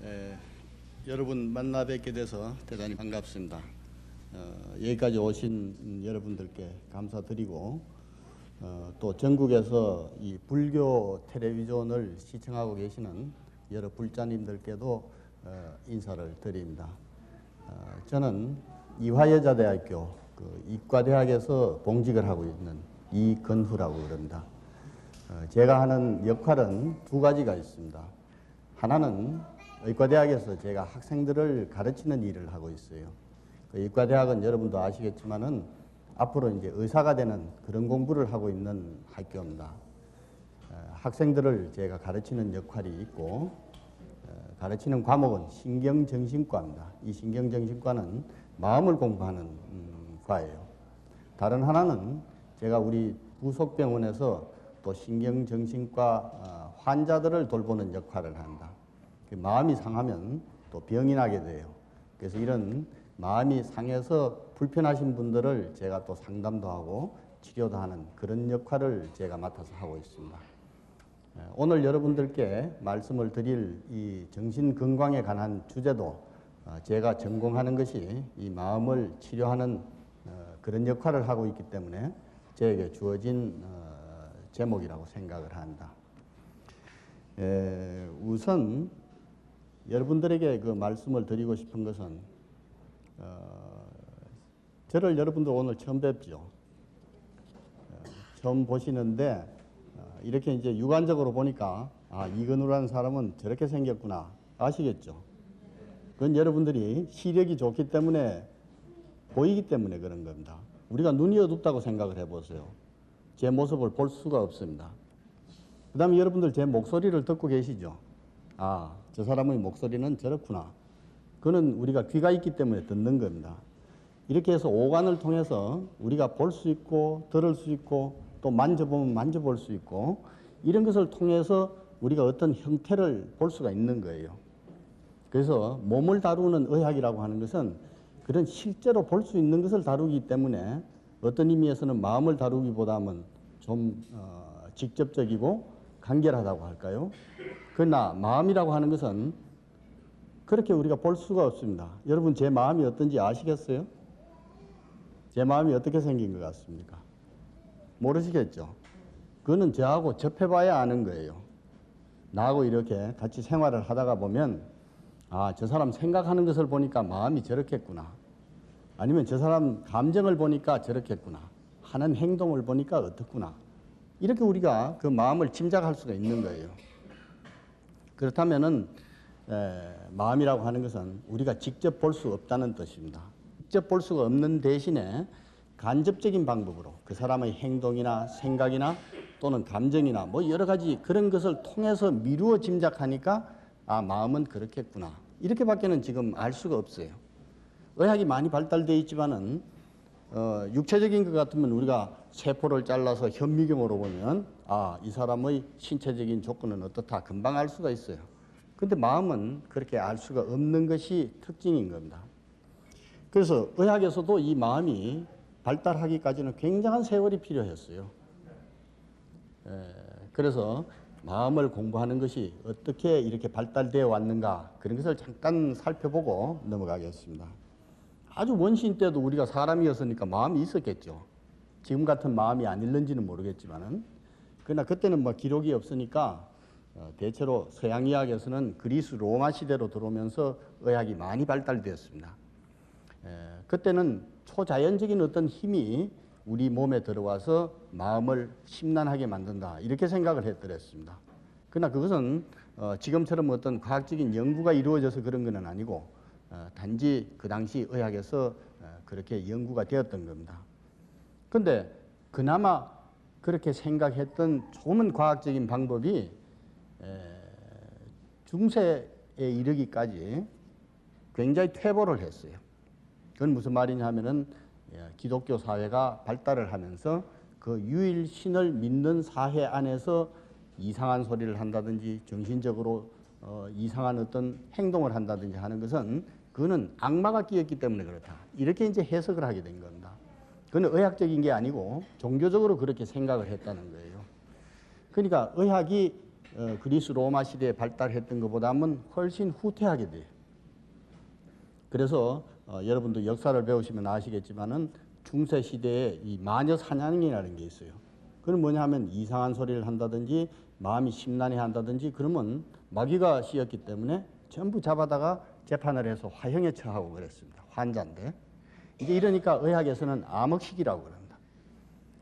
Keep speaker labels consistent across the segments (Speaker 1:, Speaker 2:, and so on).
Speaker 1: 에, 여러분 만나 뵙게 돼서 대단히 반갑습니다. 여기까지 오신 여러분들께 감사드리고 또 전국에서 이 불교 텔레비전을 시청하고 계시는 여러 불자님들께도 인사를 드립니다. 저는 이화여자대학교 이과대학에서 봉직을 하고 있는 이건후라고 그럽니다. 제가 하는 역할은 두 가지가 있습니다. 하나는 의과대학에서 제가 학생들을 가르치는 일을 하고 있어요. 의과대학은 여러분도 아시겠지만은 앞으로 이제 의사가 되는 그런 공부를 하고 있는 학교입니다. 학생들을 제가 가르치는 역할이 있고 가르치는 과목은 신경정신과입니다. 이 신경정신과는 마음을 공부하는 과예요. 다른 하나는 제가 우리 부속병원에서 또 신경정신과 환자들을 돌보는 역할을 한다. 마음이 상하면 또 병이 나게 돼요. 그래서 이런 마음이 상해서 불편하신 분들을 제가 또 상담도 하고 치료도 하는 그런 역할을 제가 맡아서 하고 있습니다. 오늘 여러분들께 말씀을 드릴 이 정신건강에 관한 주제도 제가 전공하는 것이 이 마음을 치료하는 그런 역할을 하고 있기 때문에 저에게 주어진 제목이라고 생각을 한다. 우선 여러분들에게 그 말씀을 드리고 싶은 것은 저를 여러분들 오늘 처음 뵙죠. 처음 보시는데 이렇게 이제 육안적으로 보니까 이건우라는 사람은 저렇게 생겼구나 아시겠죠? 그건 여러분들이 시력이 좋기 때문에 보이기 때문에 그런 겁니다. 우리가 눈이 어둡다고 생각을 해보세요. 제 모습을 볼 수가 없습니다. 그 다음에 여러분들 제 목소리를 듣고 계시죠? 저 사람의 목소리는 저렇구나. 그거는 우리가 귀가 있기 때문에 듣는 겁니다. 이렇게 해서 오감을 통해서 우리가 볼 수 있고 들을 수 있고 또 만져보면 만져볼 수 있고 이런 것을 통해서 우리가 어떤 형태를 볼 수가 있는 거예요. 그래서 몸을 다루는 의학이라고 하는 것은 그런 실제로 볼 수 있는 것을 다루기 때문에 어떤 의미에서는 마음을 다루기보다는 좀 직접적이고 간결하다고 할까요? 그러나 마음이라고 하는 것은 그렇게 우리가 볼 수가 없습니다. 여러분 제 마음이 어떤지 아시겠어요? 제 마음이 어떻게 생긴 것 같습니까? 모르시겠죠? 그거는 저하고 접해봐야 아는 거예요. 나하고 이렇게 같이 생활을 하다가 보면 저 사람 생각하는 것을 보니까 마음이 저렇겠구나. 아니면 저 사람 감정을 보니까 저렇겠구나. 하는 행동을 보니까 어떻구나. 이렇게 우리가 그 마음을 짐작할 수가 있는 거예요. 그렇다면은 마음이라고 하는 것은 우리가 직접 볼 수 없다는 뜻입니다. 직접 볼 수가 없는 대신에 간접적인 방법으로 그 사람의 행동이나 생각이나 또는 감정이나 뭐 여러 가지 그런 것을 통해서 미루어 짐작하니까 마음은 그렇겠구나. 이렇게밖에는 지금 알 수가 없어요. 의학이 많이 발달되어 있지만은 육체적인 것 같으면 우리가 세포를 잘라서 현미경으로 보면 이 사람의 신체적인 조건은 어떻다 금방 알 수가 있어요. 근데 마음은 그렇게 알 수가 없는 것이 특징인 겁니다. 그래서 의학에서도 이 마음이 발달하기까지는 굉장한 세월이 필요했어요. 그래서 마음을 공부하는 것이 어떻게 이렇게 발달되어 왔는가 그런 것을 잠깐 살펴보고 넘어가겠습니다. 아주 원시인 때도 우리가 사람이었으니까 마음이 있었겠죠. 지금 같은 마음이 아닐는지는 모르겠지만은 그러나 그때는 뭐 기록이 없으니까 대체로 서양 의학에서는 그리스 로마 시대로 들어오면서 의학이 많이 발달되었습니다. 그때는 초자연적인 어떤 힘이 우리 몸에 들어와서 마음을 심란하게 만든다 이렇게 생각을 했더랬습니다. 그러나 그것은 지금처럼 어떤 과학적인 연구가 이루어져서 그런 건 아니고 단지 그 당시 의학에서 그렇게 연구가 되었던 겁니다. 그런데 그나마 그렇게 생각했던 좋은 과학적인 방법이 중세에 이르기까지 굉장히 퇴보를 했어요. 그건 무슨 말이냐 하면은 기독교 사회가 발달을 하면서 그 유일신을 믿는 사회 안에서 이상한 소리를 한다든지 정신적으로 이상한 어떤 행동을 한다든지 하는 것은 그거는 악마가 끼었기 때문에 그렇다. 이렇게 이제 해석을 하게 된 겁니다. 그건 의학적인 게 아니고 종교적으로 그렇게 생각을 했다는 거예요. 그러니까 의학이 그리스 로마 시대에 발달했던 것보다는 훨씬 후퇴하게 돼요. 그래서 여러분도 역사를 배우시면 아시겠지만은 중세 시대에 이 마녀 사냥이라는 게 있어요. 그건 뭐냐 하면 이상한 소리를 한다든지 마음이 심란해 한다든지 그러면 마귀가 씌었기 때문에 전부 잡아다가 재판을 해서 화형에 처하고 그랬습니다. 환자인데. 이제 이러니까 의학에서는 암흑시기라고 그럽니다.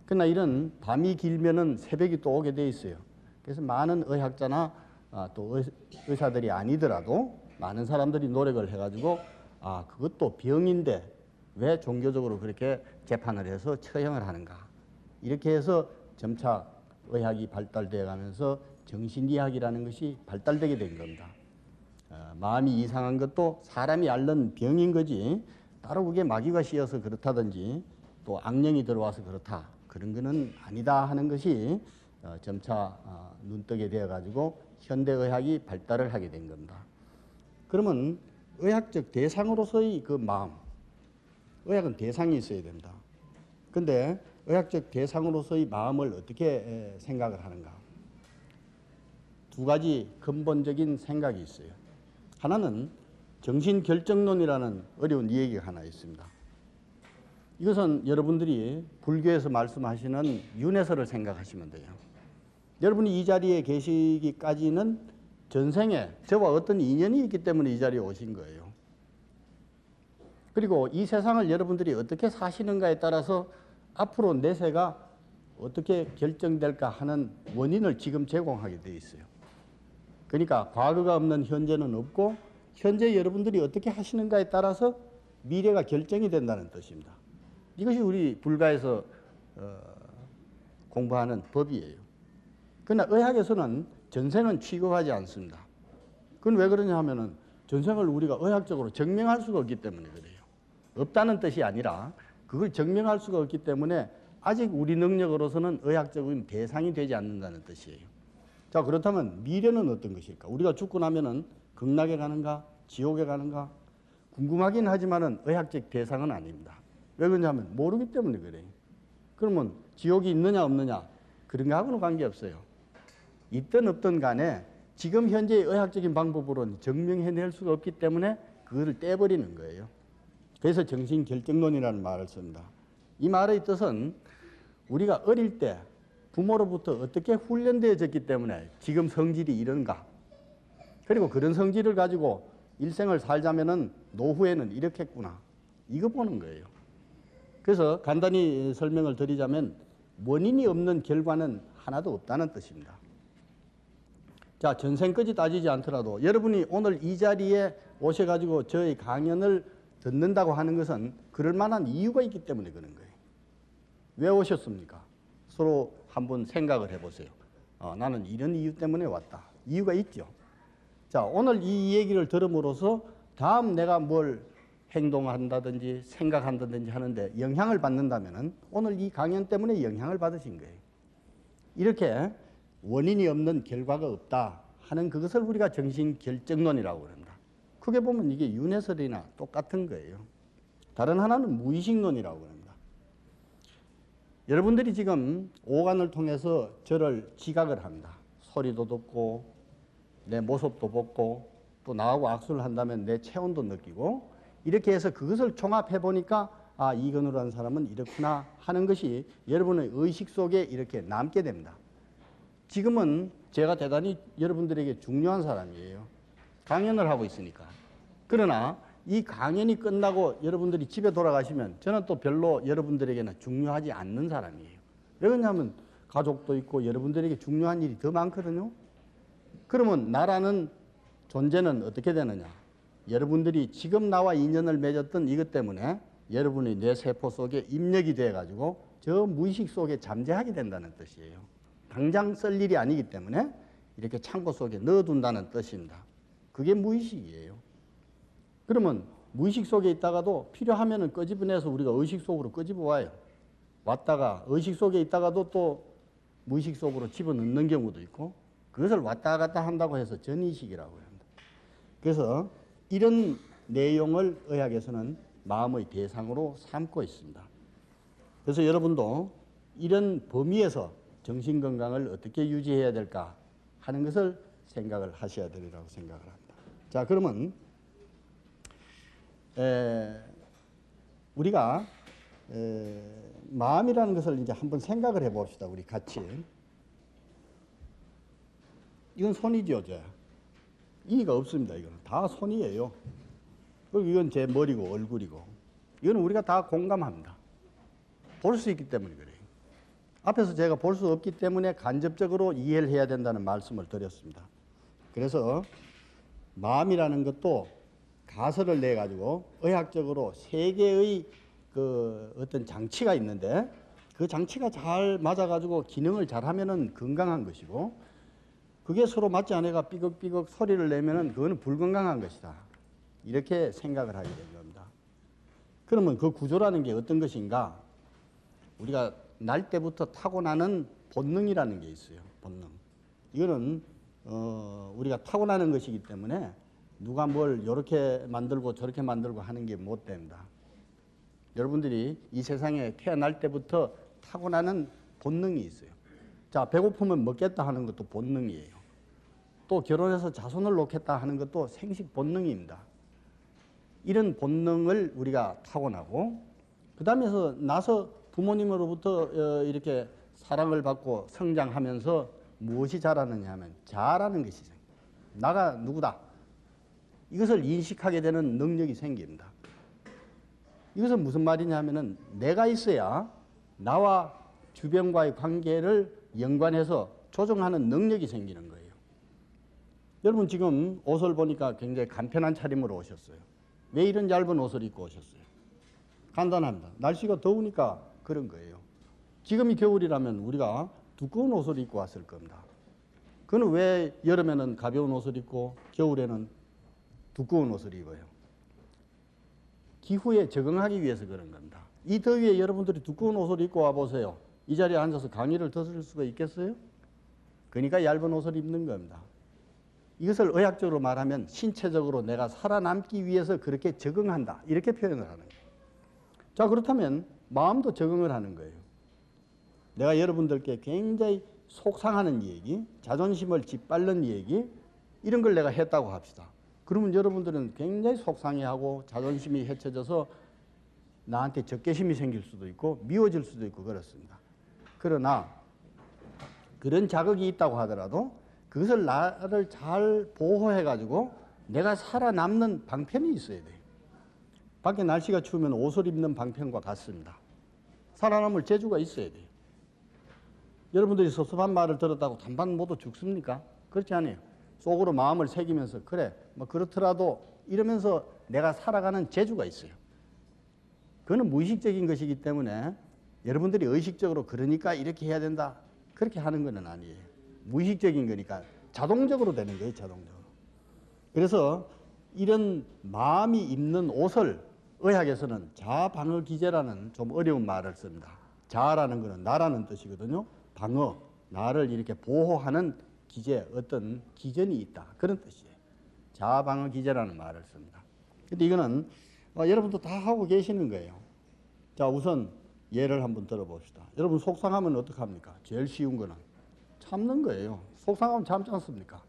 Speaker 1: 그러나 이런 밤이 길면은 새벽이 또 오게 돼 있어요. 그래서 많은 의학자나 또 의사들이 아니더라도 많은 사람들이 노력을 해가지고 그것도 병인데 왜 종교적으로 그렇게 재판을 해서 처형을 하는가. 이렇게 해서 점차 의학이 발달되어 가면서 정신의학이라는 것이 발달되게 된 겁니다. 마음이 이상한 것도 사람이 앓는 병인 거지 따로 그게 마귀가 씌어서 그렇다든지 또 악령이 들어와서 그렇다. 그런 거는 아니다 하는 것이 점차 눈뜨게 되어 가지고 현대의학이 발달을 하게 된 겁니다. 그러면 의학적 대상으로서의 그 마음, 의학은 대상이 있어야 된다. 근데 의학적 대상으로서의 마음을 어떻게 생각을 하는가? 두 가지 근본적인 생각이 있어요. 하나는 정신결정론이라는 어려운 이야기가 하나 있습니다. 이것은 여러분들이 불교에서 말씀하시는 윤회설을 생각하시면 돼요. 여러분이 이 자리에 계시기까지는 전생에 저와 어떤 인연이 있기 때문에 이 자리에 오신 거예요. 그리고 이 세상을 여러분들이 어떻게 사시는가에 따라서 앞으로 내세가 어떻게 결정될까 하는 원인을 지금 제공하게 되어 있어요. 그러니까 과거가 없는 현재는 없고 현재 여러분들이 어떻게 하시는가에 따라서 미래가 결정이 된다는 뜻입니다. 이것이 우리 불가에서 공부하는 법이에요. 그러나 의학에서는 전생은 취급하지 않습니다. 그건 왜 그러냐 하면은 전생을 우리가 의학적으로 증명할 수가 없기 때문에 그래요. 없다는 뜻이 아니라 그걸 증명할 수가 없기 때문에 아직 우리 능력으로서는 의학적인 대상이 되지 않는다는 뜻이에요. 자, 그렇다면 미래는 어떤 것일까? 우리가 죽고 나면은 극락에 가는가? 지옥에 가는가? 궁금하긴 하지만은 의학적 대상은 아닙니다. 왜 그러냐면 모르기 때문에 그래요. 그러면 지옥이 있느냐 없느냐? 그런 거하고는 관계없어요. 있든 없든 간에 지금 현재의 의학적인 방법으로는 증명해낼 수가 없기 때문에 그거를 떼버리는 거예요. 그래서 정신결정론이라는 말을 씁니다. 이 말의 뜻은 우리가 어릴 때 부모로부터 어떻게 훈련되어졌기 때문에 지금 성질이 이런가. 그리고 그런 성질을 가지고 일생을 살자면은 노후에는 이렇겠구나. 이거 보는 거예요. 그래서 간단히 설명을 드리자면 원인이 없는 결과는 하나도 없다는 뜻입니다. 자, 전생까지 따지지 않더라도 여러분이 오늘 이 자리에 오셔가지고 저의 강연을 듣는다고 하는 것은 그럴 만한 이유가 있기 때문에 그런 거예요. 왜 오셨습니까? 서로 한번 생각을 해보세요. 나는 이런 이유 때문에 왔다. 이유가 있죠. 자, 오늘 이 얘기를 들음으로써 다음 내가 뭘 행동한다든지 생각한다든지 하는데 영향을 받는다면은 오늘 이 강연 때문에 영향을 받으신 거예요. 이렇게 원인이 없는 결과가 없다 하는 그것을 우리가 정신결정론이라고 합니다. 크게 보면 이게 윤회설이나 똑같은 거예요. 다른 하나는 무의식론이라고 합니다. 여러분들이 지금 오감을 통해서 저를 지각을 합니다. 소리도 듣고 내 모습도 보고 또 나하고 악수를 한다면 내 체온도 느끼고 이렇게 해서 그것을 종합해 보니까 이건우라는 사람은 이렇구나 하는 것이 여러분의 의식 속에 이렇게 남게 됩니다. 지금은 제가 대단히 여러분들에게 중요한 사람이에요. 강연을 하고 있으니까. 그러나 이 강연이 끝나고 여러분들이 집에 돌아가시면 저는 또 별로 여러분들에게는 중요하지 않는 사람이에요. 왜 그러냐면 가족도 있고 여러분들에게 중요한 일이 더 많거든요. 그러면 나라는 존재는 어떻게 되느냐? 여러분들이 지금 나와 인연을 맺었던 이것 때문에 여러분의 뇌세포 속에 입력이 돼가지고 저 무의식 속에 잠재하게 된다는 뜻이에요. 당장 쓸 일이 아니기 때문에 이렇게 창고 속에 넣어둔다는 뜻입니다. 그게 무의식이에요. 그러면 무의식 속에 있다가도 필요하면은 끄집어내서 우리가 의식 속으로 끄집어 와요. 왔다가 의식 속에 있다가도 또 무의식 속으로 집어넣는 경우도 있고 그것을 왔다 갔다 한다고 해서 전의식이라고 합니다. 그래서 이런 내용을 의학에서는 마음의 대상으로 삼고 있습니다. 그래서 여러분도 이런 범위에서 정신건강을 어떻게 유지해야 될까 하는 것을 생각을 하셔야 되리라고 생각을 합니다. 자, 그러면 우리가 마음이라는 것을 이제 한번 생각을 해봅시다. 우리 같이. 이건 손이죠, 제. 이가 없습니다. 이거는 다 손이에요. 그리고 이건 제 머리고 얼굴이고. 이거는 우리가 다 공감합니다. 볼 수 있기 때문에 그래요. 앞에서 제가 볼 수 없기 때문에 간접적으로 이해를 해야 된다는 말씀을 드렸습니다. 그래서 마음이라는 것도 가설을 내 가지고 의학적으로 세 개의 그 어떤 장치가 있는데 그 장치가 잘 맞아 가지고 기능을 잘 하면은 건강한 것이고 그게 서로 맞지 않아가 삐걱삐걱 소리를 내면은 그거는 불건강한 것이다. 이렇게 생각을 하게 된 겁니다. 그러면 그 구조라는 게 어떤 것인가? 우리가 날 때부터 타고나는 본능이라는 게 있어요. 본능. 이거는 우리가 타고나는 것이기 때문에 누가 뭘 이렇게 만들고 저렇게 만들고 하는 게 못 됩니다. 여러분들이 이 세상에 태어날 때부터 타고나는 본능이 있어요. 자, 배고프면 먹겠다 하는 것도 본능이에요. 또 결혼해서 자손을 놓겠다 하는 것도 생식 본능입니다. 이런 본능을 우리가 타고나고 그 다음에서 나서 부모님으로부터 이렇게 사랑을 받고 성장하면서 무엇이 자라느냐 하면 자라는 것이 생깁니다. 나가 누구다. 이것을 인식하게 되는 능력이 생깁니다. 이것은 무슨 말이냐 하면은 내가 있어야 나와 주변과의 관계를 연관해서 조정하는 능력이 생기는 거예요. 여러분 지금 옷을 보니까 굉장히 간편한 차림으로 오셨어요. 왜 이런 얇은 옷을 입고 오셨어요? 간단합니다. 날씨가 더우니까 그런 거예요. 지금이 겨울이라면 우리가 두꺼운 옷을 입고 왔을 겁니다. 그는 왜 여름에는 가벼운 옷을 입고 겨울에는 두꺼운 옷을 입어요? 기후에 적응하기 위해서 그런 겁니다. 이 더위에 여러분들이 두꺼운 옷을 입고 와보세요. 이 자리에 앉아서 강의를 들을 수가 있겠어요? 그러니까 얇은 옷을 입는 겁니다. 이것을 의학적으로 말하면 신체적으로 내가 살아남기 위해서 그렇게 적응한다. 이렇게 표현을 하는 거예요. 자, 그렇다면 마음도 적응을 하는 거예요. 내가 여러분들께 굉장히 속상하는 얘기, 자존심을 짓밟는 얘기 이런 걸 내가 했다고 합시다. 그러면 여러분들은 굉장히 속상해하고 자존심이 해쳐져서 나한테 적개심이 생길 수도 있고 미워질 수도 있고 그렇습니다. 그러나 그런 자극이 있다고 하더라도 그것을 나를 잘 보호해가지고 내가 살아남는 방편이 있어야 돼요. 밖에 날씨가 추우면 옷을 입는 방편과 같습니다. 살아남을 재주가 있어야 돼요. 여러분들이 섭섭한 말을 들었다고 단반 모두 죽습니까? 그렇지 않아요. 속으로 마음을 새기면서 그래 뭐 그렇더라도 이러면서 내가 살아가는 재주가 있어요. 그거는 무의식적인 것이기 때문에 여러분들이 의식적으로 그러니까 이렇게 해야 된다 그렇게 하는 건 아니에요. 무의식적인 거니까 자동적으로 되는 거예요. 자동적으로. 그래서 이런 마음이 입는 옷을 의학에서는 자방어 기제라는 좀 어려운 말을 씁니다. 자라는 것은 나라는 뜻이거든요. 방어, 나를 이렇게 보호하는 기제, 어떤 기전이 있다. 그런 뜻이에요. 자방어 기제라는 말을 씁니다. 근데 이거는 여러분도 다 하고 계시는 거예요. 자, 우선 예를 한번 들어봅시다. 여러분 속상하면 어떡합니까? 제일 쉬운 거는 참는 거예요. 속상하면 참지 않습니까?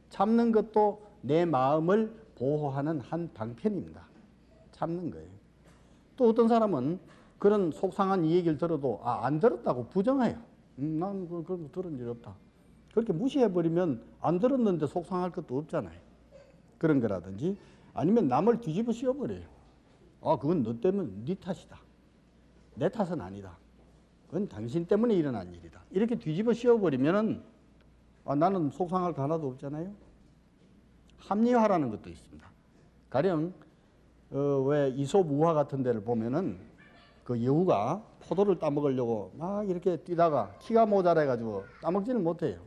Speaker 1: 참는 것도 내 마음을 보호하는 한 방편입니다. 참는 거예요. 또 어떤 사람은 그런 속상한 이 얘기를 들어도 안 들었다고 부정해요. 난 그런 거 들은 일 없다. 그렇게 무시해버리면 안 들었는데 속상할 것도 없잖아요. 그런 거라든지 아니면 남을 뒤집어 씌워버려요. 그건 너 때문에 네 탓이다. 내 탓은 아니다. 그건 당신 때문에 일어난 일이다. 이렇게 뒤집어 씌워버리면은 나는 속상할 거 하나도 없잖아요. 합리화라는 것도 있습니다. 가령 왜 이솝우화 같은 데를 보면은 그 여우가 포도를 따먹으려고 막 이렇게 뛰다가 키가 모자라가지고 따먹지는 못해요.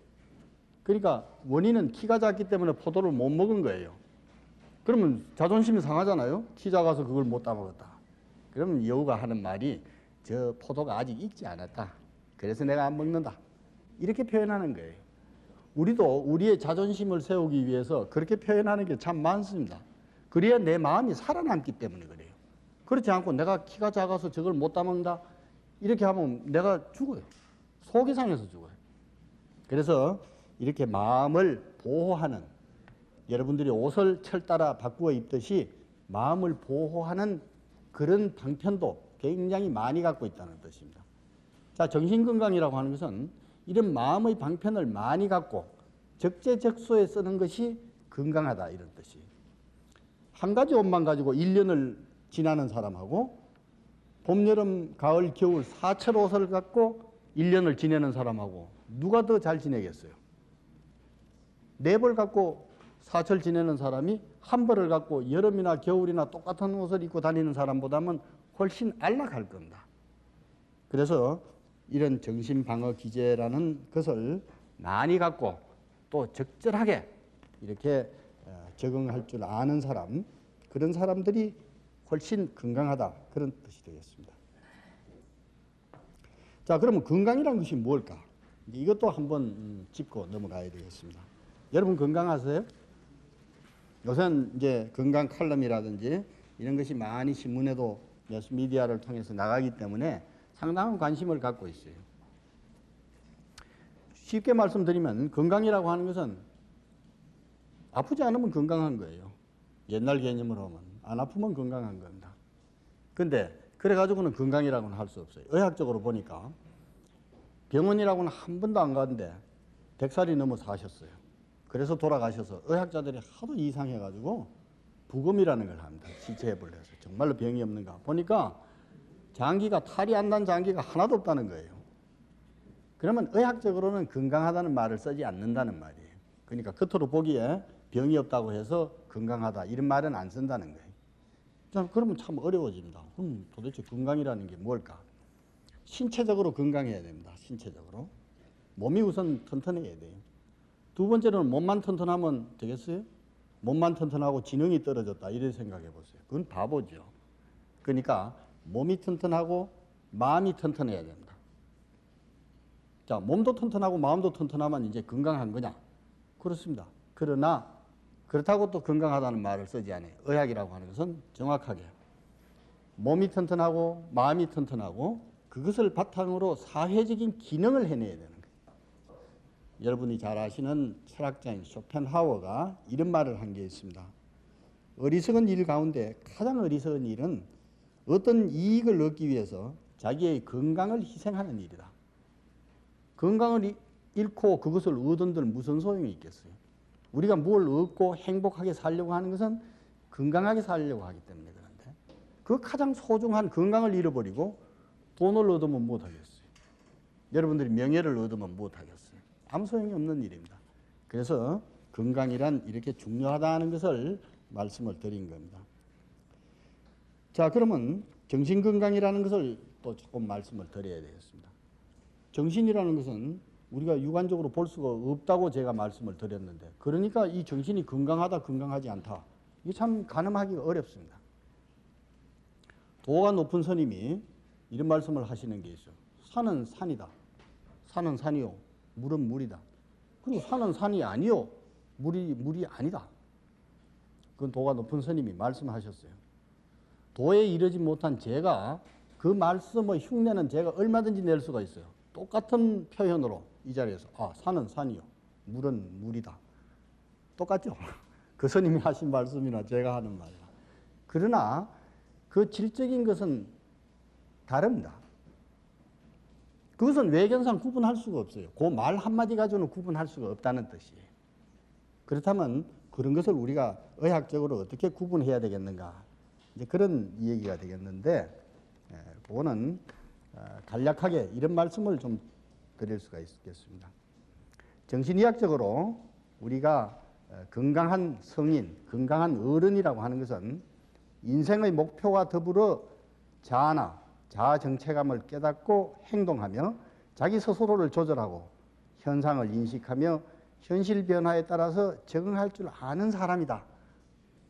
Speaker 1: 그러니까 원인은 키가 작기 때문에 포도를 못 먹은 거예요. 그러면 자존심이 상하잖아요. 키 작아서 그걸 못 따먹었다. 그러면 여우가 하는 말이 저 포도가 아직 익지 않았다. 그래서 내가 안 먹는다. 이렇게 표현하는 거예요. 우리도 우리의 자존심을 세우기 위해서 그렇게 표현하는 게 참 많습니다. 그래야 내 마음이 살아남기 때문에 그래요. 그렇지 않고 내가 키가 작아서 저걸 못 따먹는다. 이렇게 하면 내가 죽어요. 속이 상해서 죽어요. 그래서 이렇게 마음을 보호하는, 여러분들이 옷을 철 따라 바꾸어 입듯이 마음을 보호하는 그런 방편도 굉장히 많이 갖고 있다는 뜻입니다. 자, 정신건강이라고 하는 것은 이런 마음의 방편을 많이 갖고 적재적소에 쓰는 것이 건강하다, 이런 뜻이. 한 가지 옷만 가지고 1년을 지나는 사람하고 봄, 여름, 가을, 겨울 사철 옷을 갖고 1년을 지내는 사람하고 누가 더 잘 지내겠어요? 네 벌 갖고 사철 지내는 사람이 한 벌을 갖고 여름이나 겨울이나 똑같은 옷을 입고 다니는 사람보다는 훨씬 안락할 겁니다. 그래서 이런 정신방어 기제라는 것을 많이 갖고 또 적절하게 이렇게 적응할 줄 아는 사람, 그런 사람들이 훨씬 건강하다, 그런 뜻이 되겠습니다. 자, 그러면 건강이라는 것이 뭘까? 이것도 한번 짚고 넘어가야 되겠습니다. 여러분 건강하세요? 요새는 이제 건강 칼럼이라든지 이런 것이 많이 신문에도 매스미디어를 통해서 나가기 때문에 상당한 관심을 갖고 있어요. 쉽게 말씀드리면 건강이라고 하는 것은 아프지 않으면 건강한 거예요. 옛날 개념으로 하면 안 아프면 건강한 겁니다. 근데 그래가지고는 건강이라고는 할 수 없어요. 의학적으로 보니까 병원이라고는 한 번도 안 갔는데 100살이 넘어 사셨어요. 그래서 돌아가셔서 의학자들이 하도 이상해가지고 부검이라는 걸 합니다. 시체해볼 해서 정말로 병이 없는가 보니까 장기가, 탈이 안 난 장기가 하나도 없다는 거예요. 그러면 의학적으로는 건강하다는 말을 쓰지 않는다는 말이에요. 그러니까 겉으로 보기에 병이 없다고 해서 건강하다 이런 말은 안 쓴다는 거예요. 자, 그러면 참 어려워집니다. 그럼 도대체 건강이라는 게 뭘까? 신체적으로 건강해야 됩니다. 신체적으로. 몸이 우선 튼튼해야 돼요. 두 번째로는 몸만 튼튼하면 되겠어요? 몸만 튼튼하고 지능이 떨어졌다 이렇게 생각해 보세요. 그건 바보죠. 그러니까 몸이 튼튼하고 마음이 튼튼해야 됩니다. 자, 몸도 튼튼하고 마음도 튼튼하면 이제 건강한 거냐? 그렇습니다. 그러나 그렇다고 또 건강하다는 말을 쓰지 않아요. 의학이라고 하는 것은 정확하게 몸이 튼튼하고 마음이 튼튼하고 그것을 바탕으로 사회적인 기능을 해내야 되는 거예요. 여러분이 잘 아시는 철학자인 쇼펜하우어가 이런 말을 한 게 있습니다. 어리석은 일 가운데 가장 어리석은 일은 어떤 이익을 얻기 위해서 자기의 건강을 희생하는 일이다. 건강을 잃고 그것을 얻은들 무슨 소용이 있겠어요? 우리가 뭘 얻고 행복하게 살려고 하는 것은 건강하게 살려고 하기 때문에 그런데 그 가장 소중한 건강을 잃어버리고 돈을 얻으면 못하겠어요. 여러분들이 명예를 얻으면 못하겠어요. 아무 소용이 없는 일입니다. 그래서 건강이란 이렇게 중요하다는 것을 말씀을 드린 겁니다. 자, 그러면 정신건강이라는 것을 또 조금 말씀을 드려야 되겠습니다. 정신이라는 것은 우리가 육안적으로 볼 수가 없다고 제가 말씀을 드렸는데, 그러니까 이 정신이 건강하다, 건강하지 않다, 이게 참 가늠하기가 어렵습니다. 도가 높은 스님이 이런 말씀을 하시는 게 있어요. 산은 산이다. 산은 산이요. 물은 물이다. 그리고 산은 산이 아니요. 물이 아니다. 그건 도가 높은 스님이 말씀하셨어요. 도에 이르지 못한 제가 그 말씀의 흉내는 제가 얼마든지 낼 수가 있어요. 똑같은 표현으로 이 자리에서 산은 산이요. 물은 물이다. 똑같죠? 그 스님이 하신 말씀이나 제가 하는 말이나. 그러나 그 질적인 것은 다릅니다. 그것은 외견상 구분할 수가 없어요. 그 말 한마디 가지고는 구분할 수가 없다는 뜻이에요. 그렇다면 그런 것을 우리가 의학적으로 어떻게 구분해야 되겠는가? 이제 그런 얘기가 되겠는데, 그거는 간략하게 이런 말씀을 좀 드릴 수가 있겠습니다. 정신의학적으로 우리가 건강한 성인, 건강한 어른이라고 하는 것은 인생의 목표와 더불어 자아나 자아 정체감을 깨닫고 행동하며 자기 스스로를 조절하고 현상을 인식하며 현실 변화에 따라서 적응할 줄 아는 사람이다.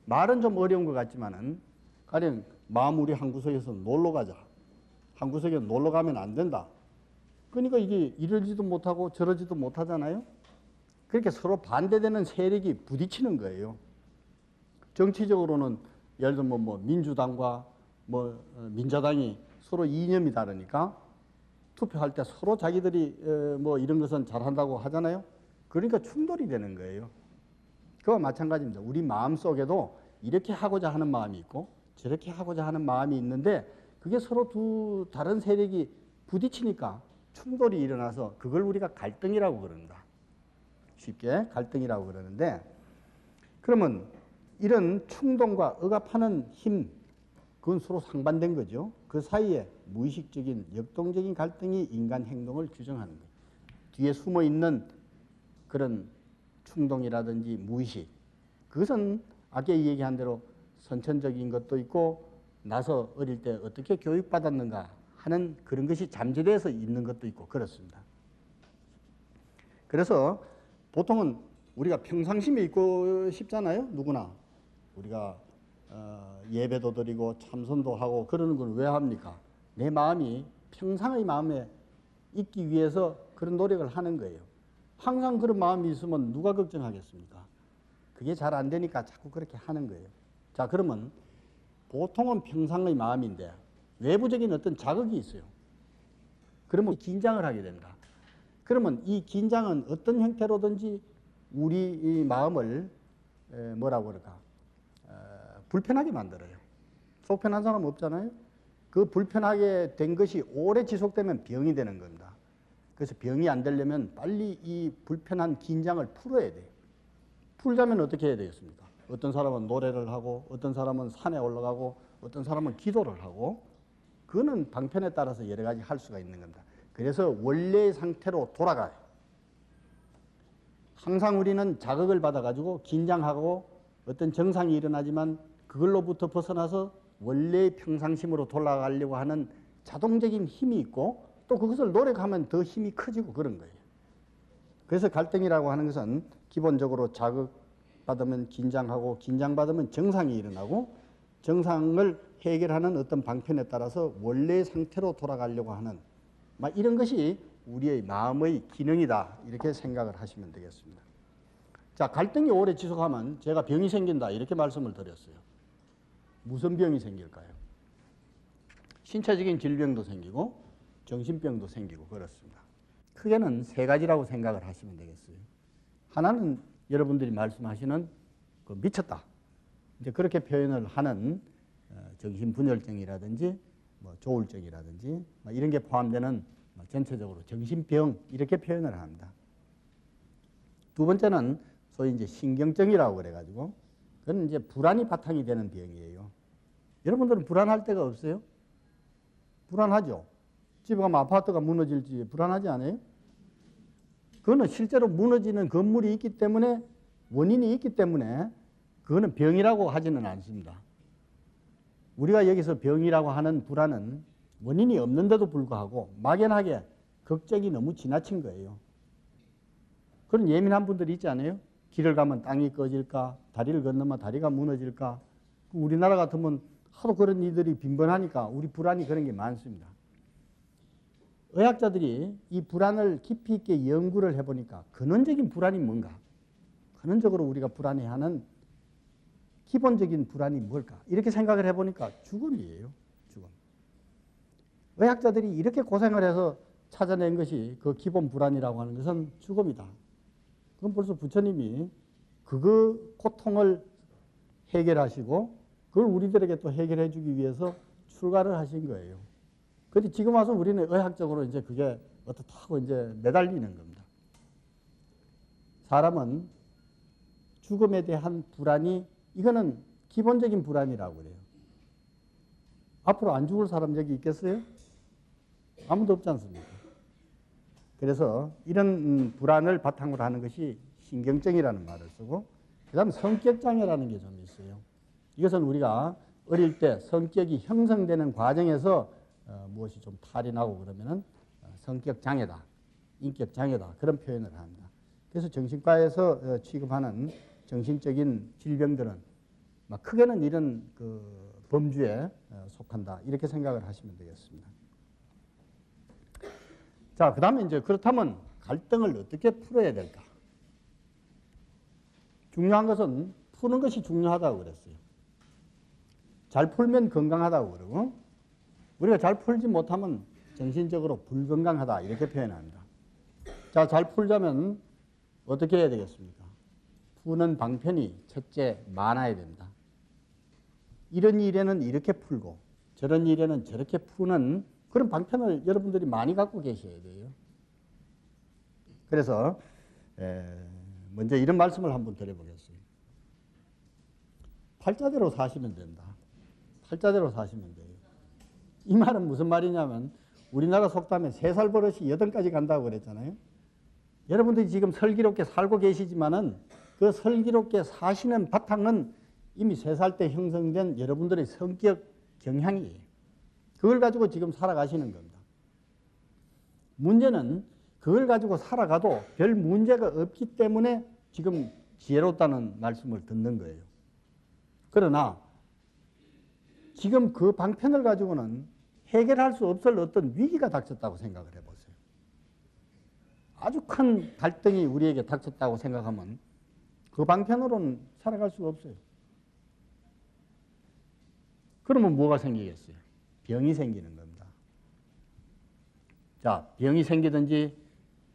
Speaker 1: 말은 좀 어려운 것 같지만은 가령 마음 우리 한 구석에서 놀러 가자. 한 구석에 놀러 가면 안 된다. 그러니까 이게 이러지도 못하고 저러지도 못하잖아요. 그렇게 서로 반대되는 세력이 부딪히는 거예요. 정치적으로는 예를 들면 뭐 민주당과 민자당이 서로 이념이 다르니까 투표할 때 서로 자기들이 뭐 이런 것은 잘한다고 하잖아요. 그러니까 충돌이 되는 거예요. 그와 마찬가지입니다. 우리 마음 속에도 이렇게 하고자 하는 마음이 있고 저렇게 하고자 하는 마음이 있는데 그게 서로 두 다른 세력이 부딪히니까 충돌이 일어나서 그걸 우리가 갈등이라고 그럽니다. 쉽게 갈등이라고 그러는데, 그러면 이런 충동과 억압하는 힘, 그건 서로 상반된 거죠. 그 사이에 무의식적인 역동적인 갈등이 인간 행동을 규정하는 거예요. 뒤에 숨어 있는 그런 충동이라든지 무의식, 그것은 아까 얘기한 대로 선천적인 것도 있고 나서 어릴 때 어떻게 교육받았는가 하는 그런 것이 잠재돼서 있는 것도 있고 그렇습니다. 그래서 보통은 우리가 평상심에 있고 싶잖아요. 누구나. 우리가 예배도 드리고 참선도 하고 그러는 걸 왜 합니까? 내 마음이 평상의 마음에 있기 위해서 그런 노력을 하는 거예요. 항상 그런 마음이 있으면 누가 걱정하겠습니까? 그게 잘 안 되니까 자꾸 그렇게 하는 거예요. 자, 그러면 보통은 평상의 마음인데 외부적인 어떤 자극이 있어요. 그러면 긴장을 하게 된다. 그러면 이 긴장은 어떤 형태로든지 우리 이 마음을 뭐라고 그럴까? 불편하게 만들어요. 속편한 사람 없잖아요. 그 불편하게 된 것이 오래 지속되면 병이 되는 겁니다. 그래서 병이 안 되려면 빨리 이 불편한 긴장을 풀어야 돼요. 풀자면 어떻게 해야 되겠습니까? 어떤 사람은 노래를 하고 어떤 사람은 산에 올라가고 어떤 사람은 기도를 하고, 그거는 방편에 따라서 여러 가지 할 수가 있는 겁니다. 그래서 원래의 상태로 돌아가요. 항상 우리는 자극을 받아가지고 긴장하고 어떤 정상이 일어나지만 그걸로부터 벗어나서 원래의 평상심으로 돌아가려고 하는 자동적인 힘이 있고 또 그것을 노력하면 더 힘이 커지고 그런 거예요. 그래서 갈등이라고 하는 것은 기본적으로 자극받으면 긴장하고 긴장받으면 정상이 일어나고 정상을 해결하는 어떤 방편에 따라서 원래의 상태로 돌아가려고 하는 이런 것이 우리의 마음의 기능이다, 이렇게 생각을 하시면 되겠습니다. 자, 갈등이 오래 지속하면 제가 병이 생긴다 이렇게 말씀을 드렸어요. 무슨 병이 생길까요? 신체적인 질병도 생기고 정신병도 생기고 그렇습니다. 크게는 세 가지라고 생각을 하시면 되겠어요. 하나는 여러분들이 말씀하시는 그 미쳤다, 이제 그렇게 표현을 하는 정신분열증이라든지 조울증이라든지 이런 게 포함되는 전체적으로 정신병 이렇게 표현을 합니다. 두 번째는 소위 이제 신경증이라고 그래가지고 그건 이제 불안이 바탕이 되는 병이에요. 여러분들은 불안할 때가 없어요? 불안하죠? 집에 가면 아파트가 무너질지 불안하지 않아요? 그거는 실제로 무너지는 건물이 있기 때문에, 원인이 있기 때문에 그거는 병이라고 하지는 않습니다. 우리가 여기서 병이라고 하는 불안은 원인이 없는데도 불구하고 막연하게 걱정이 너무 지나친 거예요. 그런 예민한 분들이 있지 않아요? 길을 가면 땅이 꺼질까? 다리를 건너면 다리가 무너질까? 우리나라 같으면 하도 그런 일들이 빈번하니까 우리 불안이 그런 게 많습니다. 의학자들이 이 불안을 깊이 있게 연구를 해보니까 근원적인 불안이 뭔가? 근원적으로 우리가 불안해하는 기본적인 불안이 뭘까? 이렇게 생각을 해보니까 죽음이에요. 죽음. 의학자들이 이렇게 고생을 해서 찾아낸 것이 그 기본 불안이라고 하는 것은 죽음이다. 그건 벌써 부처님이 그 고통을 해결하시고 그걸 우리들에게 또 해결해 주기 위해서 출가를 하신 거예요. 그런데 지금 와서 우리는 의학적으로 이제 그게 어떻다고 이제 매달리는 겁니다. 사람은 죽음에 대한 불안이, 이거는 기본적인 불안이라고 그래요. 앞으로 안 죽을 사람 여기 있겠어요? 아무도 없지 않습니까? 그래서 이런 불안을 바탕으로 하는 것이 신경증이라는 말을 쓰고, 그 다음에 성격장애라는 게 좀 있어요. 이것은 우리가 어릴 때 성격이 형성되는 과정에서 무엇이 좀 탈이 나고 그러면은 성격장애다, 인격장애다, 그런 표현을 합니다. 그래서 정신과에서 취급하는 정신적인 질병들은 크게는 이런 그 범주에 속한다, 이렇게 생각을 하시면 되겠습니다. 자, 그 다음에 이제 그렇다면 갈등을 어떻게 풀어야 될까? 중요한 것은 푸는 것이 중요하다고 그랬어요. 잘 풀면 건강하다고 그러고, 우리가 잘 풀지 못하면 정신적으로 불건강하다, 이렇게 표현합니다. 자, 잘 풀자면 어떻게 해야 되겠습니까? 푸는 방편이 첫째 많아야 된다. 이런 일에는 이렇게 풀고 저런 일에는 저렇게 푸는 그런 방편을 여러분들이 많이 갖고 계셔야 돼요. 그래서 먼저 이런 말씀을 한번 드려보겠어요. 팔자대로 사시면 된다. 팔자대로 사시면 돼요. 이 말은 무슨 말이냐면 우리나라 속담에 3살 버릇이 8까지 간다고 그랬잖아요. 여러분들이 지금 슬기롭게 살고 계시지만은 그 슬기롭게 사시는 바탕은 이미 3살 때 형성된 여러분들의 성격 경향이에요. 그걸 가지고 지금 살아가시는 겁니다. 문제는 그걸 가지고 살아가도 별 문제가 없기 때문에 지금 지혜롭다는 말씀을 듣는 거예요. 그러나 지금 그 방편을 가지고는 해결할 수 없을 어떤 위기가 닥쳤다고 생각을 해보세요. 아주 큰 갈등이 우리에게 닥쳤다고 생각하면 그 방편으로는 살아갈 수가 없어요. 그러면 뭐가 생기겠어요? 병이 생기는 겁니다. 자, 병이 생기든지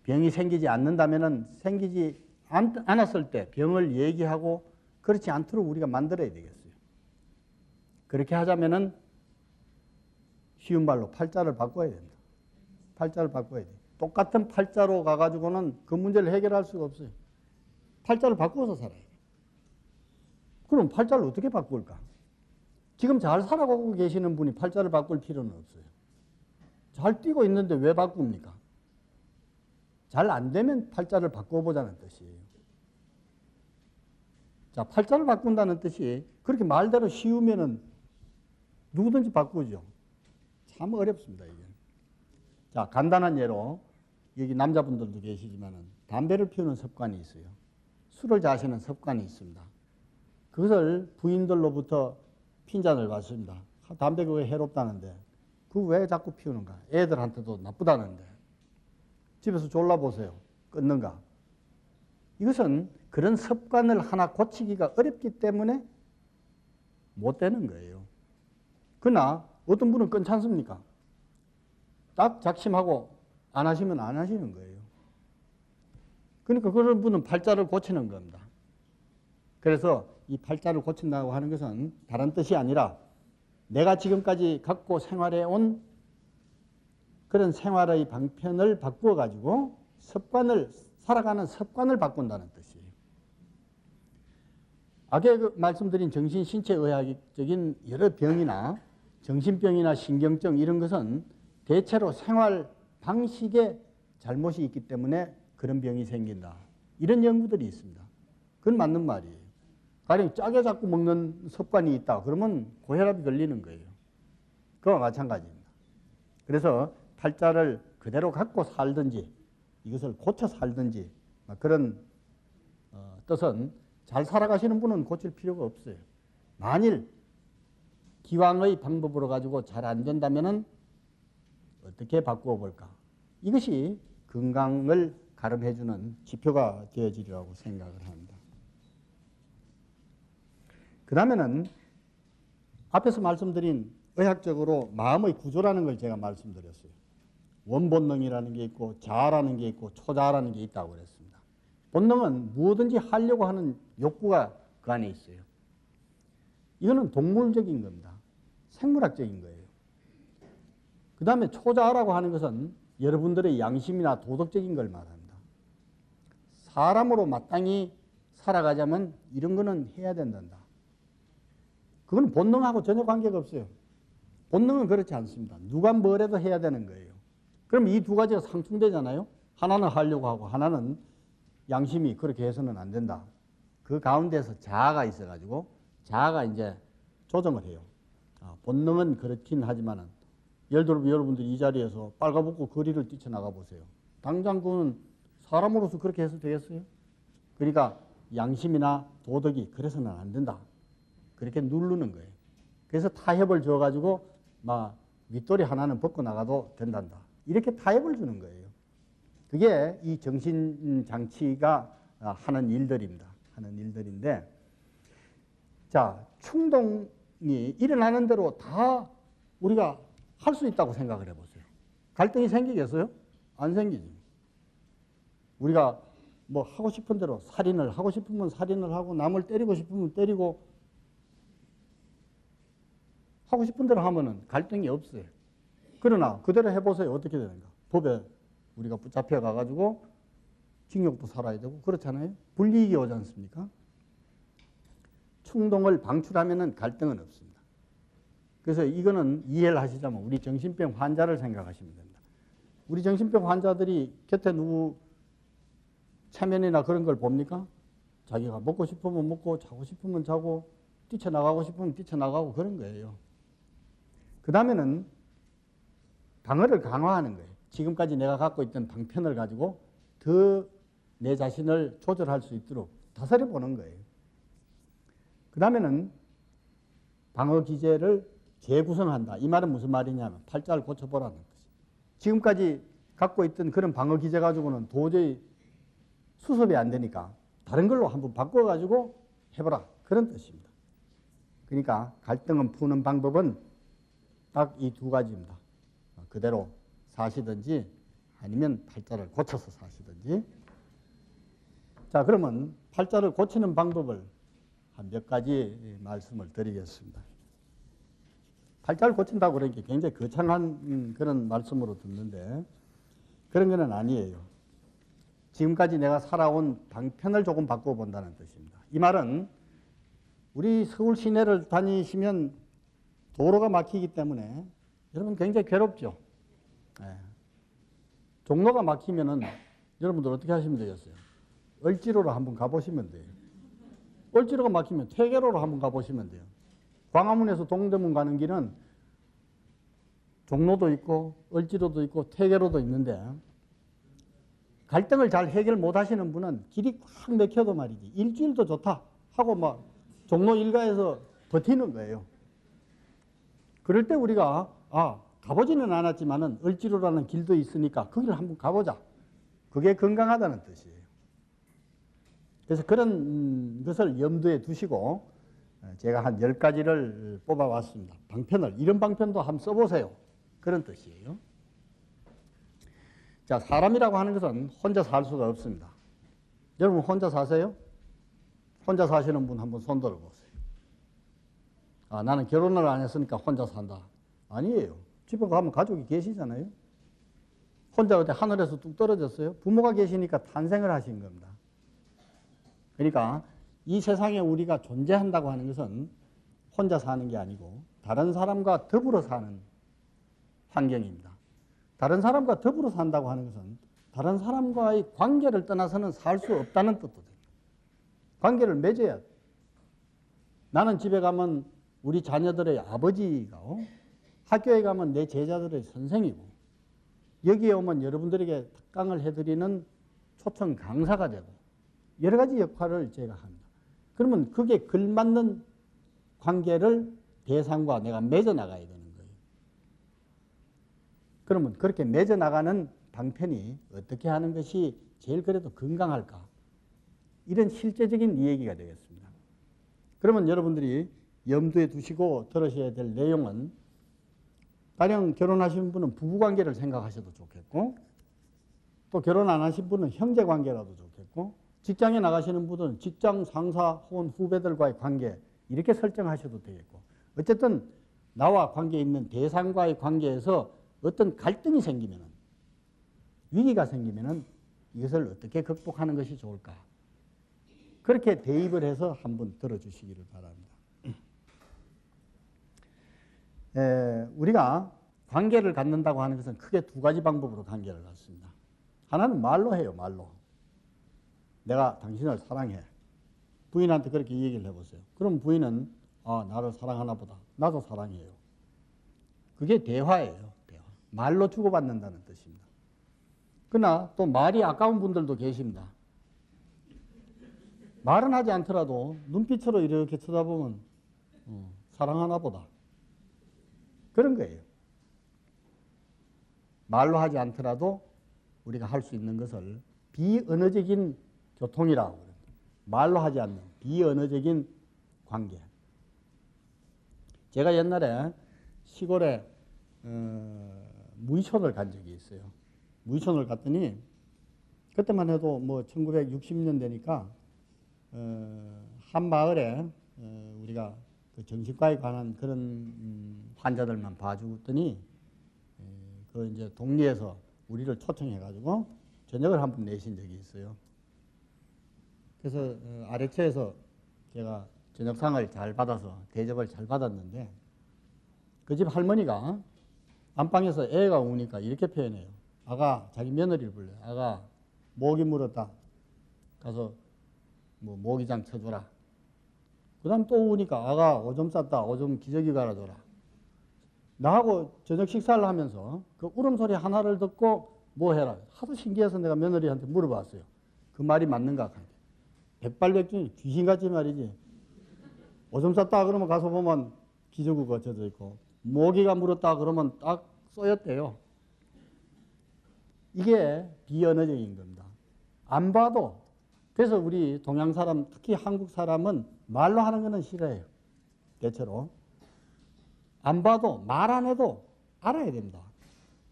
Speaker 1: 병이 생기지 않는다면 생기지 않았을 때 병을 얘기하고 그렇지 않도록 우리가 만들어야 되겠어요. 그렇게 하자면은 쉬운 말로 팔자를 바꿔야 됩니다. 팔자를 바꿔야 돼요. 똑같은 팔자로 가가지고는 그 문제를 해결할 수가 없어요. 팔자를 바꿔서 살아야 돼요. 그럼 팔자를 어떻게 바꿀까? 지금 잘 살아가고 계시는 분이 팔자를 바꿀 필요는 없어요. 잘 뛰고 있는데 왜 바꿉니까? 잘 안 되면 팔자를 바꿔보자는 뜻이에요. 자, 팔자를 바꾼다는 뜻이 그렇게 말대로 쉬우면은 누구든지 바꾸죠. 참 어렵습니다, 이게. 자, 간단한 예로 여기 남자분들도 계시지만은 담배를 피우는 습관이 있어요. 술을 자시는 습관이 있습니다. 그것을 부인들로부터 핀잔을 받습니다. 담배 그거 해롭다는데 그거 왜 자꾸 피우는가? 애들한테도 나쁘다는데 집에서 졸라보세요. 끊는가? 이것은 그런 습관을 하나 고치기가 어렵기 때문에 못 되는 거예요. 그러나 어떤 분은 괜찮습니까? 딱 작심하고 안 하시면 안 하시는 거예요. 그러니까 그런 분은 팔자를 고치는 겁니다. 그래서 이 팔자를 고친다고 하는 것은 다른 뜻이 아니라 내가 지금까지 갖고 생활해 온 그런 생활의 방편을 바꾸어 가지고 살아가는 습관을 바꾼다는 뜻이에요. 아까 말씀드린 정신신체의학적인 여러 병이나 정신병이나 신경증 이런 것은 대체로 생활 방식에 잘못이 있기 때문에 그런 병이 생긴다. 이런 연구들이 있습니다. 그건 맞는 말이에요. 가령 짜게 자꾸 먹는 습관이 있다. 그러면 고혈압이 걸리는 거예요. 그와 마찬가지입니다. 그래서 팔자를 그대로 갖고 살든지 이것을 고쳐 살든지 그런 뜻은 잘 살아가시는 분은 고칠 필요가 없어요. 만일 기왕의 방법으로 가지고 잘 안 된다면은 어떻게 바꾸어 볼까? 이것이 건강을 가름해주는 지표가 되어지리라고 생각을 합니다. 그 다음에는 앞에서 말씀드린 의학적으로 마음의 구조라는 걸 제가 말씀드렸어요. 원본능이라는 게 있고 자아라는 게 있고 초자아라는 게 있다고 그랬습니다. 본능은 무엇든지 하려고 하는 욕구가 그 안에 있어요. 이거는 동물적인 겁니다. 생물학적인 거예요. 그 다음에 초자아라고 하는 것은 여러분들의 양심이나 도덕적인 걸 말합니다. 사람으로 마땅히 살아가자면 이런 거는 해야 된단다. 그건 본능하고 전혀 관계가 없어요. 본능은 그렇지 않습니다. 누가 뭐래도 해야 되는 거예요. 그럼 이 두 가지가 상충되잖아요. 하나는 하려고 하고 하나는 양심이 그렇게 해서는 안 된다. 그 가운데서 자아가 있어가지고 자아가 이제 조정을 해요. 본능은 그렇긴 하지만은 예를 들어 여러분들이 이 자리에서 빨가벗고 거리를 뛰쳐나가 보세요. 당장 그건 사람으로서 그렇게 해서 되겠어요? 그러니까 양심이나 도덕이 그래서는 안 된다. 그렇게 누르는 거예요. 그래서 타협을 줘가지고 막 윗도리 하나는 벗고 나가도 된단다. 이렇게 타협을 주는 거예요. 그게 이 정신장치가 하는 일들입니다. 하는 일들인데, 자, 충동이 일어나는 대로 다 우리가 할 수 있다고 생각을 해보세요. 갈등이 생기겠어요? 안 생기지. 우리가 뭐 하고 싶은 대로 살인을 하고 싶으면 살인을 하고 남을 때리고 싶으면 때리고 하고 싶은 대로 하면은 갈등이 없어요. 그러나 그대로 해보세요. 어떻게 되는가? 법에 우리가 붙잡혀 가가지고 징역도 살아야 되고 그렇잖아요. 불이익이 오지 않습니까? 충동을 방출하면은 갈등은 없습니다. 그래서 이거는 이해를 하시자면 우리 정신병 환자를 생각하시면 됩니다. 우리 정신병 환자들이 곁에 누구 체면이나 그런 걸 봅니까? 자기가 먹고 싶으면 먹고 자고 싶으면 자고 뛰쳐나가고 싶으면 뛰쳐나가고 그런 거예요. 그 다음에는 방어를 강화하는 거예요. 지금까지 내가 갖고 있던 방편을 가지고 더 내 자신을 조절할 수 있도록 다스려 보는 거예요. 그 다음에는 방어 기제를 재구성한다. 이 말은 무슨 말이냐면 팔자를 고쳐보라는 거지. 지금까지 갖고 있던 그런 방어 기제 가지고는 도저히 수습이 안 되니까 다른 걸로 한번 바꿔가지고 해보라. 그런 뜻입니다. 그러니까 갈등을 푸는 방법은 딱 이 두 가지입니다. 그대로 사시든지 아니면 팔자를 고쳐서 사시든지. 자, 그러면 팔자를 고치는 방법을 한 몇 가지 말씀을 드리겠습니다. 팔자를 고친다고 그러니까 굉장히 거창한 그런 말씀으로 듣는데 그런 건 아니에요. 지금까지 내가 살아온 방편을 조금 바꿔본다는 뜻입니다. 이 말은 우리 서울 시내를 다니시면 도로가 막히기 때문에 여러분 굉장히 괴롭죠. 네. 종로가 막히면은 여러분들 어떻게 하시면 되겠어요? 을지로로 한번 가보시면 돼요. 을지로가 막히면 퇴계로로 한번 가보시면 돼요. 광화문에서 동대문 가는 길은 종로도 있고 을지로도 있고 퇴계로도 있는데 갈등을 잘 해결 못 하시는 분은 길이 꽉 막혀도 말이지 일주일도 좋다 하고 막 종로 일가에서 버티는 거예요. 그럴 때 우리가 가보지는 않았지만은 을지로라는 길도 있으니까 거기를 한번 가보자. 그게 건강하다는 뜻이에요. 그래서 그런 것을 염두에 두시고 제가 한 10가지를 뽑아왔습니다. 방편을, 이런 방편도 한번 써보세요. 그런 뜻이에요. 자, 사람이라고 하는 것은 혼자 살 수가 없습니다. 여러분 혼자 사세요? 혼자 사시는 분 한번 손 들어보세요. 나는 결혼을 안 했으니까 혼자 산다. 아니에요. 집에 가면 가족이 계시잖아요. 혼자 어디 하늘에서 뚝 떨어졌어요? 부모가 계시니까 탄생을 하신 겁니다. 그러니까 이 세상에 우리가 존재한다고 하는 것은 혼자 사는 게 아니고 다른 사람과 더불어 사는 환경입니다. 다른 사람과 더불어 산다고 하는 것은 다른 사람과의 관계를 떠나서는 살 수 없다는 뜻도 됩니다. 관계를 맺어야 돼. 나는 집에 가면 우리 자녀들의 아버지가 학교에 가면 내 제자들의 선생이고 여기에 오면 여러분들에게 특강을 해드리는 초청 강사가 되고 여러 가지 역할을 제가 합니다. 그러면 그게 걸맞는 관계를 대상과 내가 맺어나가야 되는 거예요. 그러면 그렇게 맺어나가는 방편이 어떻게 하는 것이 제일 그래도 건강할까? 이런 실제적인 이야기가 되겠습니다. 그러면 여러분들이 염두에 두시고 들으셔야 될 내용은 가령 결혼하신 분은 부부관계를 생각하셔도 좋겠고 또 결혼 안 하신 분은 형제관계라도 좋겠고 직장에 나가시는 분은 직장 상사 혹은 후배들과의 관계 이렇게 설정하셔도 되겠고 어쨌든 나와 관계 있는 대상과의 관계에서 어떤 갈등이 생기면은 위기가 생기면은 이것을 어떻게 극복하는 것이 좋을까? 그렇게 대입을 해서 한번 들어주시기를 바랍니다. 우리가 관계를 갖는다고 하는 것은 크게 두 가지 방법으로 관계를 갖습니다. 하나는 말로 해요, 말로. 내가 당신을 사랑해. 부인한테 그렇게 얘기를 해보세요. 그럼 부인은 나를 사랑하나 보다. 나도 사랑해요. 그게 대화예요. 대화. 말로 주고받는다는 뜻입니다. 그러나 또 말이 아까운 분들도 계십니다. 말은 하지 않더라도 눈빛으로 이렇게 쳐다보면 사랑하나 보다. 그런 거예요. 말로 하지 않더라도 우리가 할 수 있는 것을 비언어적인 교통이라고 그래요. 말로 하지 않는 비언어적인 관계. 제가 옛날에 시골에 무의촌을 간 적이 있어요. 무의촌을 갔더니 그때만 해도 뭐 1960년대니까 한 마을에 우리가 그 정신과에 관한 그런 환자들만 봐주더니 그 이제 동리에서 우리를 초청해가지고 저녁을 한 번 내신 적이 있어요. 그래서 아래처에서 제가 저녁상을 잘 받아서 대접을 잘 받았는데 그 집 할머니가 안방에서 애가 우니까 이렇게 표현해요. 아가, 자기 며느리를 불러요. 아가, 모기 물었다. 가서 뭐 모기장 쳐줘라. 그 다음 또 우니까 아가, 오줌 쌌다. 오줌 기저귀 갈아줘라. 나하고 저녁 식사를 하면서 그 울음소리 하나를 듣고 뭐 해라. 하도 신기해서 내가 며느리한테 물어봤어요. 그 말이 맞는가? 백발백중이 귀신같이 말이지. 오줌 쌌다 그러면 가서 보면 기저귀가 젖어 있고 모기가 물었다 그러면 딱 쏘였대요. 이게 비언어적인 겁니다. 안 봐도. 그래서 우리 동양 사람, 특히 한국 사람은 말로 하는 거는 싫어해요. 대체로. 안 봐도 말 안 해도 알아야 됩니다.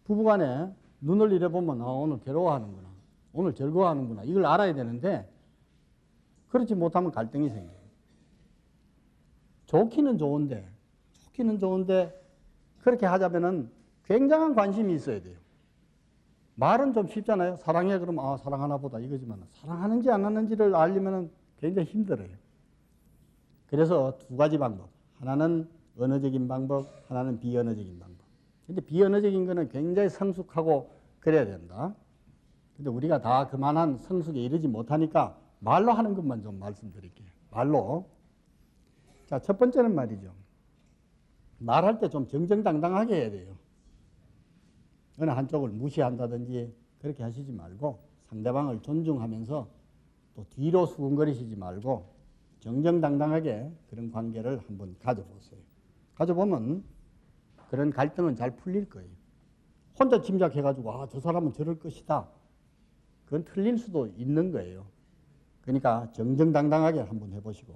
Speaker 1: 부부간에 눈을 이래보면 오늘 괴로워하는구나. 오늘 즐거워하는구나. 이걸 알아야 되는데 그렇지 못하면 갈등이 생겨요. 좋기는 좋은데 그렇게 하자면은 굉장한 관심이 있어야 돼요. 말은 좀 쉽잖아요. 사랑해 그러면 사랑하나 보다 이거지만 사랑하는지 안 하는지를 알려면은 굉장히 힘들어요. 그래서 두 가지 방법. 하나는 언어적인 방법, 하나는 비언어적인 방법. 근데 비언어적인 거는 굉장히 성숙하고 그래야 된다. 근데 우리가 다 그만한 성숙에 이르지 못하니까 말로 하는 것만 좀 말씀드릴게요. 말로. 자, 첫 번째는 말이죠. 말할 때 좀 정정당당하게 해야 돼요. 어느 한쪽을 무시한다든지 그렇게 하시지 말고 상대방을 존중하면서 또 뒤로 수근거리시지 말고 정정당당하게 그런 관계를 한번 가져보세요. 가져보면 그런 갈등은 잘 풀릴 거예요. 혼자 짐작해가지고 저 사람은 저럴 것이다. 그건 틀릴 수도 있는 거예요. 그러니까 정정당당하게 한번 해보시고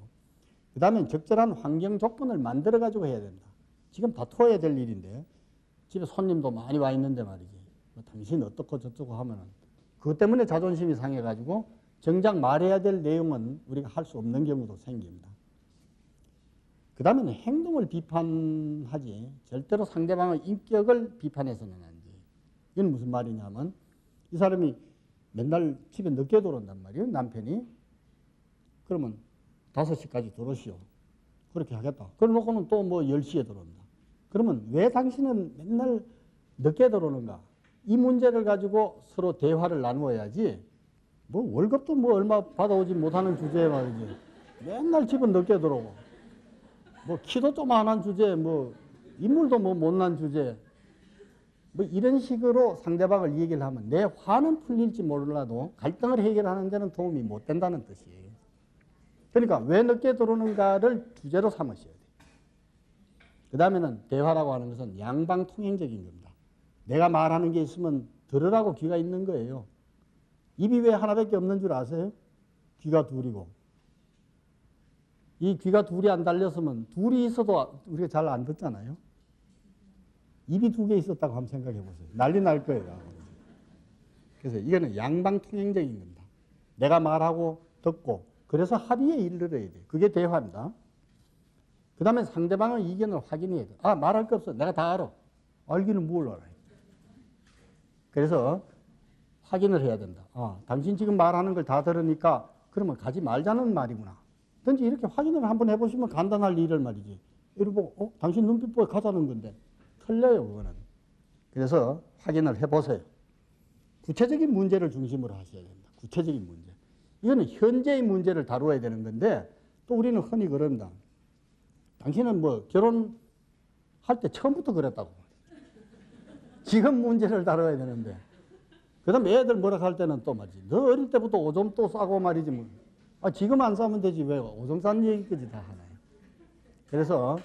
Speaker 1: 그 다음에 적절한 환경 조건을 만들어가지고 해야 된다. 지금 다투어야 될 일인데 집에 손님도 많이 와 있는데 말이지. 당신 어떻고 저쩌고 하면은 그것 때문에 자존심이 상해가지고 정작 말해야 될 내용은 우리가 할 수 없는 경우도 생깁니다. 그 다음에는 행동을 비판하지 절대로 상대방의 인격을 비판해서는 안 돼. 이건 무슨 말이냐면 이 사람이 맨날 집에 늦게 들어온단 말이에요. 남편이. 그러면 5시까지 들어오시오. 그렇게 하겠다. 그래 놓고는 또 뭐 10시에 들어온다. 그러면 왜 당신은 맨날 늦게 들어오는가? 이 문제를 가지고 서로 대화를 나누어야지. 뭐 월급도 뭐 얼마 받아오지 못하는 주제에 말이지. 맨날 집은 늦게 들어오고. 뭐 키도 조그만한 주제, 뭐 인물도 뭐 못난 주제. 뭐 이런 식으로 상대방을 얘기를 하면 내 화는 풀릴지 몰라도 갈등을 해결하는 데는 도움이 못 된다는 뜻이에요. 그러니까 왜 늦게 들어오는가를 주제로 삼으셔야 돼요. 그 다음에는 대화라고 하는 것은 양방통행적인 겁니다. 내가 말하는 게 있으면 들으라고 귀가 있는 거예요. 입이 왜 하나밖에 없는 줄 아세요? 귀가 둘이고. 이 귀가 둘이 안 달렸으면 둘이 있어도 우리가 잘 안 듣잖아요. 입이 2개 있었다고 한번 생각해 보세요. 난리 날 거예요. 그래서 이거는 양방통행적인 겁니다. 내가 말하고 듣고 그래서 합의에 이르러야 돼요. 그게 대화입니다. 그 다음에 상대방의 의견을 확인해야 돼요. 말할 거 없어. 내가 다 알아. 알기는 뭘 알아요. 그래서 확인을 해야 된다. 당신 지금 말하는 걸 다 들으니까 그러면 가지 말자는 말이구나. 든지 이렇게 확인을 한번 해보시면 간단할 일을 말이지. 이러고 보고 당신 눈빛 보고 가자는 건데 틀려요. 그거는. 그래서 확인을 해보세요. 구체적인 문제를 중심으로 하셔야 된다. 구체적인 문제. 이거는 현재의 문제를 다루어야 되는 건데 또 우리는 흔히 그런다. 당신은 뭐 결혼할 때 처음부터 그랬다고. 지금 문제를 다뤄야 되는데. 그 다음에 애들 뭐라 할 때는 또 말이지. 너 어릴 때부터 오줌 또 싸고 말이지 뭐. 지금 안 싸면 되지 왜 오줌 싼 얘기까지 다 하나요. 그래서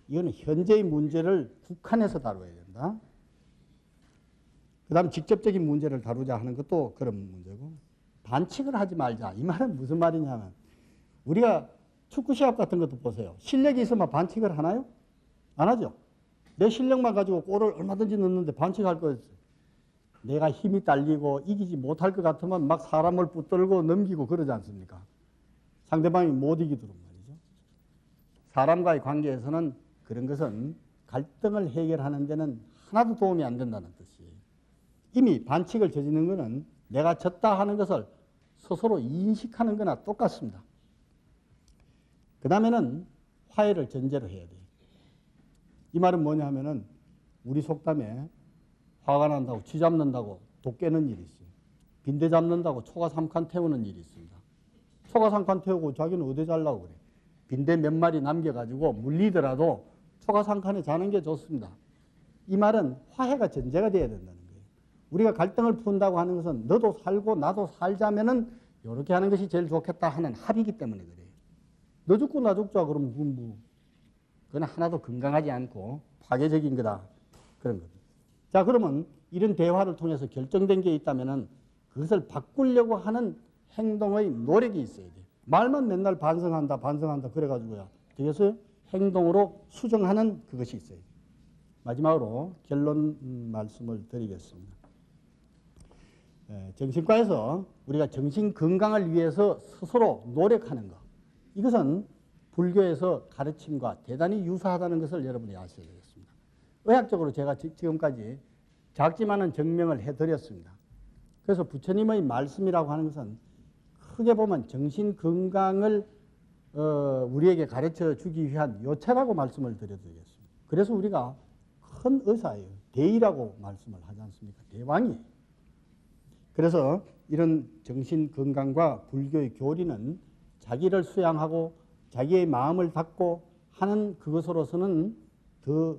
Speaker 1: 이거는 현재의 문제를 국한해서 다뤄야 된다. 그 다음 직접적인 문제를 다루자 하는 것도 그런 문제고. 반칙을 하지 말자. 이 말은 무슨 말이냐면 우리가 축구 시합 같은 것도 보세요. 실력이 있으면 반칙을 하나요? 안 하죠. 내 실력만 가지고 골을 얼마든지 넣는데 반칙할 거였어요. 내가 힘이 딸리고 이기지 못할 것 같으면 막 사람을 붙들고 넘기고 그러지 않습니까? 상대방이 못 이기도록 말이죠. 사람과의 관계에서는 그런 것은 갈등을 해결하는 데는 하나도 도움이 안 된다는 뜻이에요. 이미 반칙을 저지르는 것은 내가 졌다 하는 것을 스스로 인식하는 거나 똑같습니다. 그 다음에는 화해를 전제로 해야 돼요. 이 말은 뭐냐 하면은 우리 속담에 화가 난다고 쥐 잡는다고 독 깨는 일이 있어요. 빈대 잡는다고 초가 3칸 태우는 일이 있습니다. 초가 3칸 태우고 자기는 어디 잘라고 그래. 빈대 몇 마리 남겨가지고 물리더라도 초가 3칸에 자는 게 좋습니다. 이 말은 화해가 전제가 돼야 된다는 거예요. 우리가 갈등을 푼다고 하는 것은 너도 살고 나도 살자면은 이렇게 하는 것이 제일 좋겠다 하는 합의이기 때문에 그래요. 너 죽고 나 죽자 그러면 그건 하나도 건강하지 않고 파괴적인 거다. 그런 겁니다. 자, 그러면 이런 대화를 통해서 결정된 게 있다면은 그것을 바꾸려고 하는 행동의 노력이 있어야 돼요. 말만 맨날 반성한다 그래가지고요. 그래서 행동으로 수정하는 그것이 있어요. 마지막으로 결론 말씀을 드리겠습니다. 정신과에서 우리가 정신 건강을 위해서 스스로 노력하는 것, 이것은 불교에서 가르침과 대단히 유사하다는 것을 여러분이 아셔야 되겠습니다. 의학적으로 제가 지금까지 작지만은 증명을 해드렸습니다. 그래서 부처님의 말씀이라고 하는 것은 크게 보면 정신 건강을 우리에게 가르쳐 주기 위한 요체라고 말씀을 드려드리겠습니다. 그래서 우리가 큰 의사예요. 대의라고 말씀을 하지 않습니까? 대왕이에요. 그래서 이런 정신 건강과 불교의 교리는 자기를 수양하고 자기의 마음을 닫고 하는 그것으로서는 더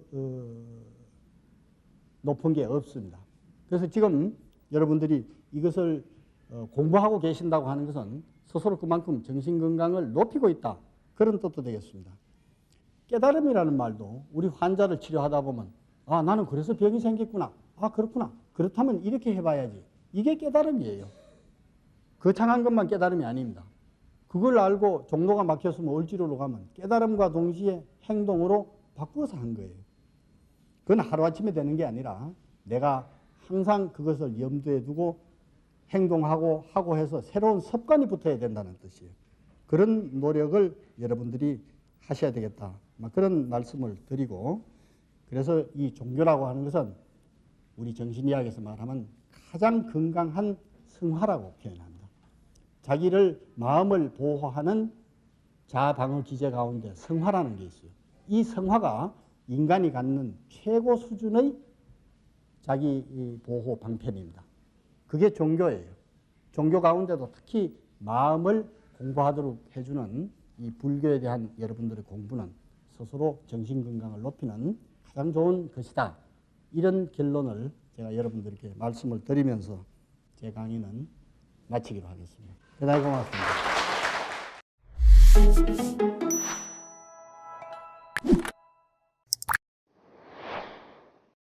Speaker 1: 높은 게 없습니다. 그래서 지금 여러분들이 이것을 공부하고 계신다고 하는 것은 스스로 그만큼 정신건강을 높이고 있다. 그런 뜻도 되겠습니다. 깨달음이라는 말도 우리 환자를 치료하다 보면 아, 나는 그래서 병이 생겼구나. 아, 그렇구나. 그렇다면 이렇게 해봐야지. 이게 깨달음이에요. 거창한 것만 깨달음이 아닙니다. 그걸 알고 종로가 막혔으면 을지로로 가면 깨달음과 동시에 행동으로 바꾸어서 한 거예요. 그건 하루아침에 되는 게 아니라 내가 항상 그것을 염두에 두고 행동하고 하고 해서 새로운 습관이 붙어야 된다는 뜻이에요. 그런 노력을 여러분들이 하셔야 되겠다. 그런 말씀을 드리고, 그래서 이 종교라고 하는 것은 우리 정신의학에서 말하면 가장 건강한 성화라고 표현합니다. 자기를 마음을 보호하는 자방어 기제 가운데 성화라는 게 있어요. 이 성화가 인간이 갖는 최고 수준의 자기 보호 방편입니다. 그게 종교예요. 종교 가운데도 특히 마음을 공부하도록 해주는 이 불교에 대한 여러분들의 공부는 스스로 정신건강을 높이는 가장 좋은 것이다. 이런 결론을 제가 여러분들께 말씀을 드리면서 제 강의는 마치기로 하겠습니다. 대단히 고맙습니다.